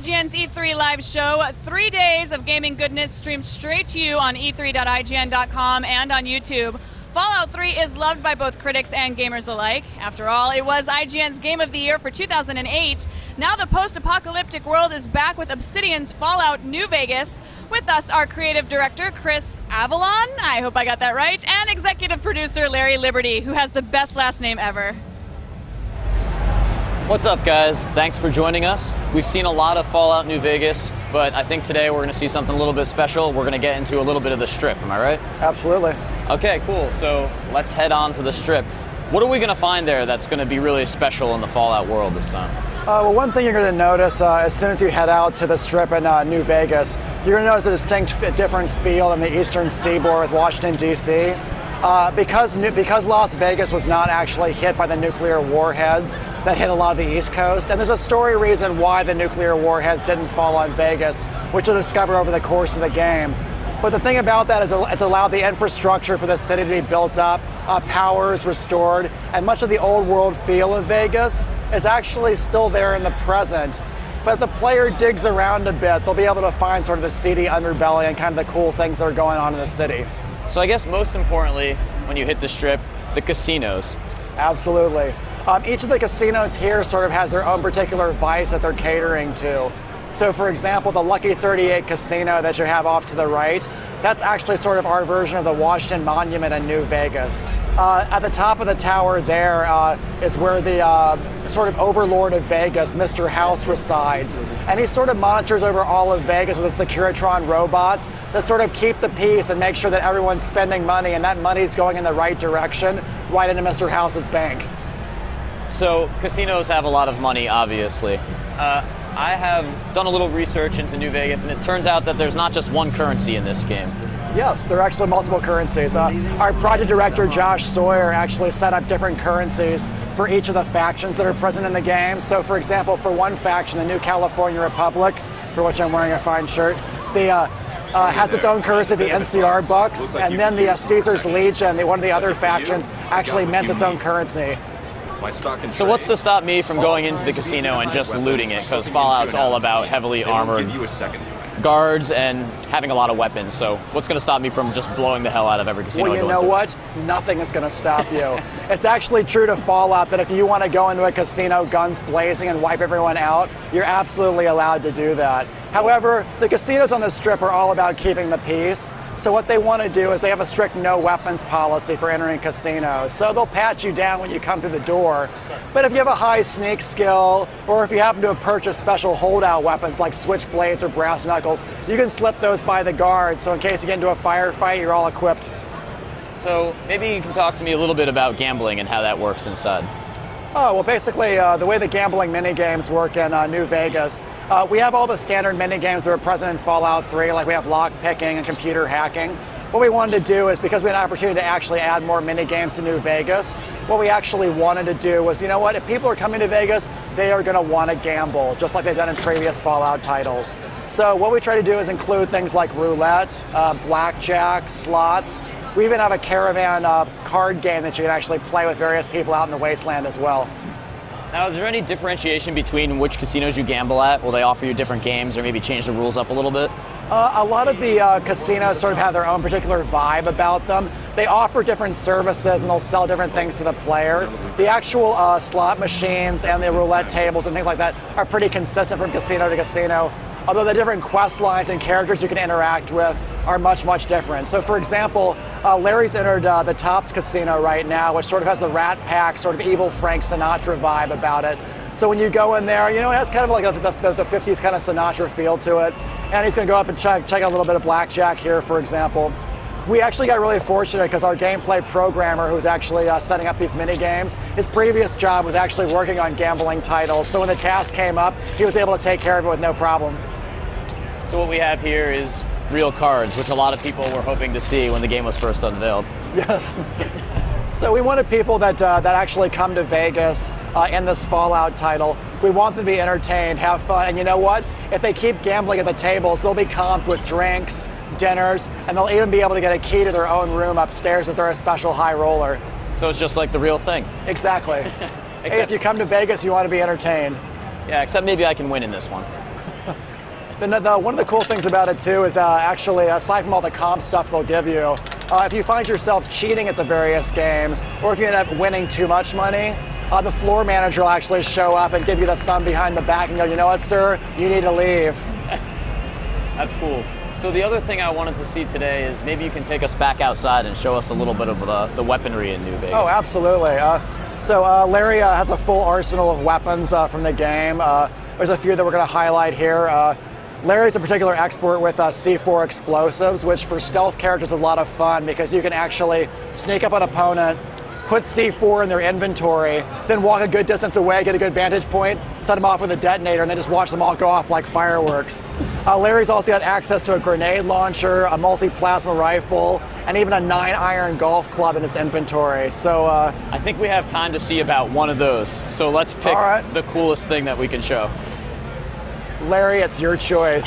IGN's E3 live show. 3 days of gaming goodness streamed straight to you on e3.ign.com and on YouTube. Fallout 3 is loved by both critics and gamers alike. After all, it was IGN's Game of the Year for 2008. Now the post-apocalyptic world is back with Obsidian's Fallout New Vegas. With us, our creative director, Chris Avalon, I hope I got that right, and executive producer, Larry Liberty, who has the best last name ever. What's up, guys? Thanks for joining us. We've seen a lot of Fallout New Vegas, but I think today we're going to see something a little bit special. We're going to get into a little bit of the Strip, am I right? Absolutely. Okay, cool. So let's head on to the Strip. What are we going to find there that's going to be really special in the Fallout world this time? Well, one thing you're going to notice as soon as you head out to the Strip in New Vegas, you're going to notice a distinct different feel in the eastern seaboard with Washington, D.C. Because Las Vegas was not actually hit by the nuclear warheads that hit a lot of the East Coast, and there's a story reason why the nuclear warheads didn't fall on Vegas, which you'll discover over the course of the game. But the thing about that is it's allowed the infrastructure for the city to be built up, power is restored, and much of the old world feel of Vegas is actually still there in the present. But if the player digs around a bit, they'll be able to find sort of the seedy underbelly and kind of the cool things that are going on in the city. So I guess most importantly, when you hit the Strip, the casinos. Absolutely. Each of the casinos here sort of has their own particular vice that they're catering to. So for example, the Lucky 38 casino that you have off to the right, that's actually sort of our version of the Washington Monument in New Vegas. At the top of the tower there is where the sort of overlord of Vegas, Mr. House, resides. And he sort of monitors over all of Vegas with the Securitron robots that sort of keep the peace and make sure that everyone's spending money and that money's going in the right direction, right into Mr. House's bank. So casinos have a lot of money, obviously. I have done a little research into New Vegas, and it turns out that there's not just one currency in this game. Yes, there are actually multiple currencies. Our project director, Josh Sawyer, actually set up different currencies for each of the factions that are present in the game. So for example, for one faction, the New California Republic, for which I'm wearing a fine shirt, has its own currency, the NCR bucks, and then the Caesar's Legion, one of the other factions, actually mints its own currency. So what's to stop me from going into the casino and just looting it? Because Fallout's all about heavily armored guards and having a lot of weapons. So what's going to stop me from just blowing the hell out of every casino I go into? Well, you know what? Nothing is going to stop you. It's actually true to Fallout that if you want to go into a casino guns blazing and wipe everyone out, you're absolutely allowed to do that. However, the casinos on the Strip are all about keeping the peace. So what they want to do is they have a strict no weapons policy for entering casinos. So they'll pat you down when you come through the door. But if you have a high sneak skill, or if you happen to have purchased special holdout weapons like switchblades or brass knuckles, you can slip those by the guards. So in case you get into a firefight, you're all equipped. So maybe you can talk to me a little bit about gambling and how that works inside. Oh, well, basically, the way the gambling minigames work in New Vegas, we have all the standard minigames that are present in Fallout 3, like we have lockpicking and computer hacking. What we wanted to do is, because we had an opportunity to actually add more minigames to New Vegas, what we actually wanted to do was, you know what, if people are coming to Vegas, they are going to want to gamble, just like they've done in previous Fallout titles. So what we try to do is include things like roulette, blackjack, slots. We even have a caravan card game that you can actually play with various people out in the wasteland as well. Now, is there any differentiation between which casinos you gamble at? Will they offer you different games or maybe change the rules up a little bit? A lot of the casinos sort of have their own particular vibe about them. They offer different services and they'll sell different things to the player. The actual slot machines and the roulette tables and things like that are pretty consistent from casino to casino, although the different quest lines and characters you can interact with are much, much different. So for example, Larry's entered the Tops Casino right now, which sort of has the Rat Pack, sort of evil Frank Sinatra vibe about it. So when you go in there, you know, it has kind of like the 50s kind of Sinatra feel to it. And he's going to go up and check out a little bit of blackjack here, for example. We actually got really fortunate because our gameplay programmer, who's actually setting up these mini games, his previous job was actually working on gambling titles. So when the task came up, he was able to take care of it with no problem. So what we have here is real cards, which a lot of people were hoping to see when the game was first unveiled. Yes. So we wanted people that actually come to Vegas in this Fallout title. We want them to be entertained, have fun, and you know what? If they keep gambling at the tables, they'll be comped with drinks, dinners, and they'll even be able to get a key to their own room upstairs if they're a special high roller. So it's just like the real thing. Exactly. Hey, if you come to Vegas, you want to be entertained. Yeah, except maybe I can win in this one. One of the cool things about it too is actually, aside from all the comp stuff they'll give you, if you find yourself cheating at the various games, or if you end up winning too much money, the floor manager will actually show up and give you the thumb behind the back and go, you know what, sir, you need to leave. That's cool. So the other thing I wanted to see today is maybe you can take us back outside and show us a little bit of the weaponry in New Vegas. Oh, absolutely. So Larry has a full arsenal of weapons from the game. There's a few that we're going to highlight here. Larry's a particular expert with C4 explosives, which for stealth characters is a lot of fun because you can actually sneak up on an opponent, put C4 in their inventory, then walk a good distance away, get a good vantage point, set them off with a detonator, and then just watch them all go off like fireworks. Larry's also got access to a grenade launcher, a multi-plasma rifle, and even a 9-iron golf club in his inventory. So I think we have time to see about one of those. So let's pick the coolest thing that we can show. Larry, it's your choice.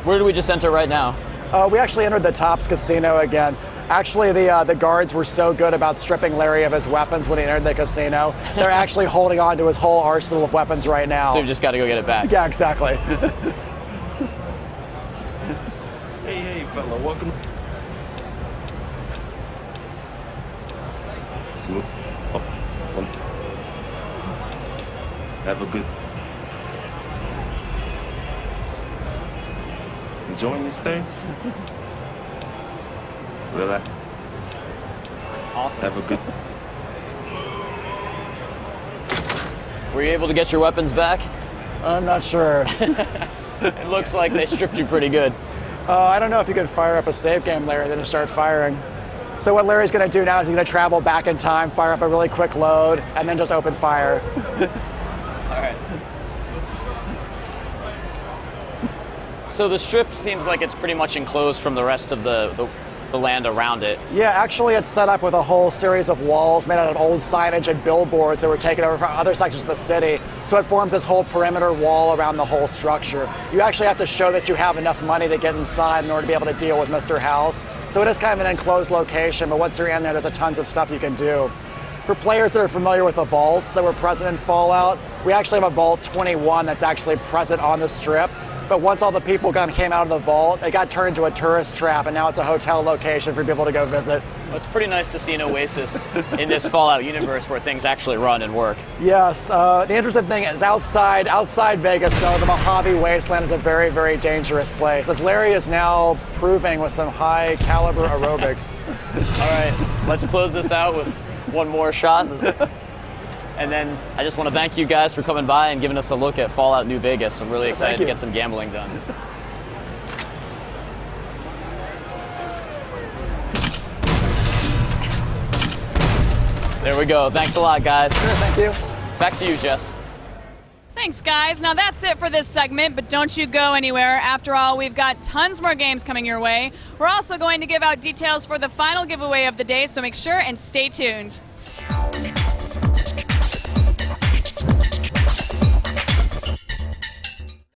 Where do we just enter right now? We actually entered the Tops Casino again. Actually, the guards were so good about stripping Larry of his weapons when he entered the casino. They're actually holding on to his whole arsenal of weapons right now. So you just got to go get it back. Yeah, exactly. Hey, fella, welcome. Smooth. Have a good. Enjoying this thing? Relax. Awesome. Have a good. Were you able to get your weapons back? I'm not sure. It looks like they stripped you pretty good. I don't know if you can fire up a save game, Larry, then just start firing. So what Larry's going to do now is he's going to travel back in time, fire up a really quick load, and then just open fire. All right. So the strip seems like it's pretty much enclosed from the rest of the land around it. Yeah, actually it's set up with a whole series of walls made out of old signage and billboards that were taken over from other sections of the city. So it forms this whole perimeter wall around the whole structure. You actually have to show that you have enough money to get inside in order to be able to deal with Mr. House. So it is kind of an enclosed location, but once you're in there, there's a tons of stuff you can do. For players that are familiar with the vaults that were present in Fallout, we actually have a Vault 21 that's actually present on the strip. But once all the people came out of the vault, it got turned into a tourist trap, and now it's a hotel location for people to go visit. Well, it's pretty nice to see an oasis in this Fallout universe where things actually run and work. Yes. The interesting thing is outside Vegas, though, the Mojave Wasteland is a very, very dangerous place, as Larry is now proving with some high-caliber aerobics. All right, let's close this out with one more shot. And then I just want to thank you guys for coming by and giving us a look at Fallout New Vegas. I'm really excited to get some gambling done. There we go. Thanks a lot, guys. Sure, thank you. Back to you, Jess. Thanks, guys. Now that's it for this segment, but don't you go anywhere. After all, we've got tons more games coming your way. We're also going to give out details for the final giveaway of the day, so make sure and stay tuned.